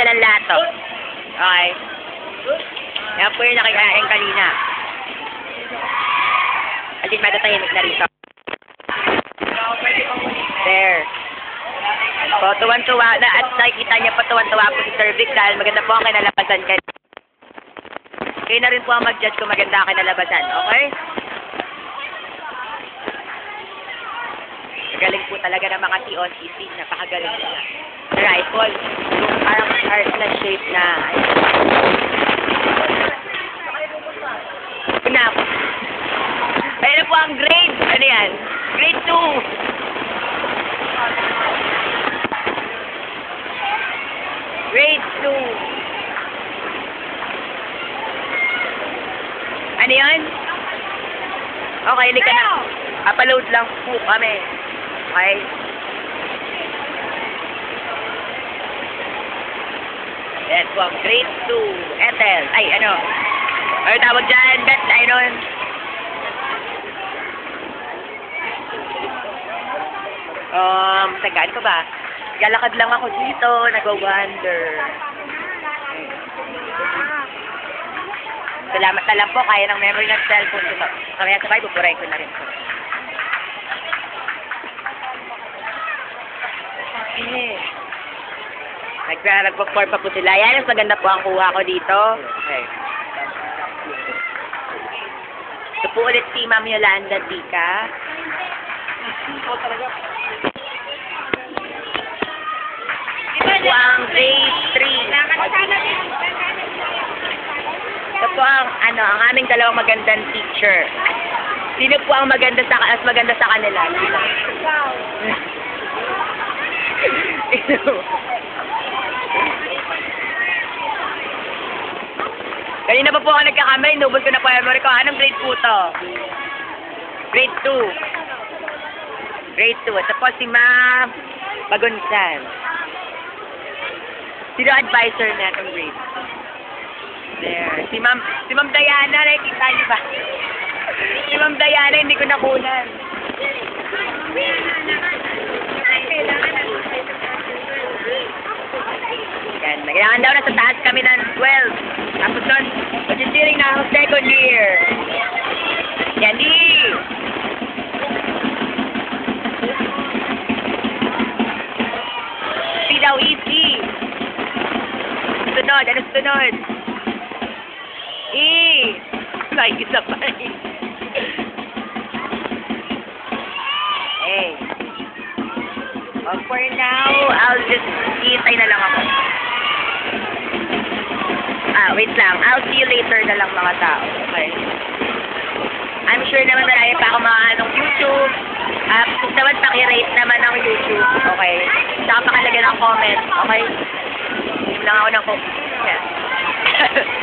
silang lato. Okay. Yan po yung nakikain kanina. At least matatahimik na rito. There. So, tuwan-tuwa na at nakikita niya pa tuwan-tuwa po si Sir Vic dahil maganda po ang kinalabasan kayo. Kayo na rin po ang mag-judge kung maganda ang kinalabasan. Okay? Galing po talaga ng mga TOCC. Napakagaling nila. The rifle. Yung parang heart na shape na. Una. Ayun na po ang grade. Ano yan? Grade 2. Grade 2. Ano yan? Okay, hindi ka na. Upload lang po kami. Okay? Yan po ang grade 2. Ethel. Ay, ano? Ano tawag dyan? Bet, ayun. Tagaan ko ba? Galakad lang ako dito. Nag-wonder. Salamat na lang po. Kaya ng memory ng cellphone ko. Kaya sabay, buburay ko na rin po. Nag-perform pa po sila. Yan, mas maganda po ang kuha ko dito. Okay. Ito po ulit si Ma'am Yolanda Tika. Ito po ang grade 3. Ito po ang, ang aming dalawang magandang teacher. Sino po ang maganda mas maganda sa kanila? Kanina pa po ako nagkakamay, inubos ko na po yung memory ko. Anong grade po to? Grade 2. Grade 2. Ito po si Ma'am Bagunsan. Sino advisor na itong grade? There. Si Ma'am Diana, nakikita niyo ba? Si Ma'am Diana, hindi ko nakunan. Yan, kailangan daw na sa taas kami ng 12. Tapos nun, mag-cheering na ako second year. Yan, di! Easy daw, easy. Sunod, ano sunod? Like, isa pa rin. Hey. For now, I'll just hintay na lang ako. Wait lang. I'll see you later na lang mga tao. Okay? I'm sure naman marami pa ako mga YouTube. Kung naman pakirate naman ang YouTube. Okay? Saka pakalagyan ng comment. Okay? Hindi lang ako ng comment. Yeah.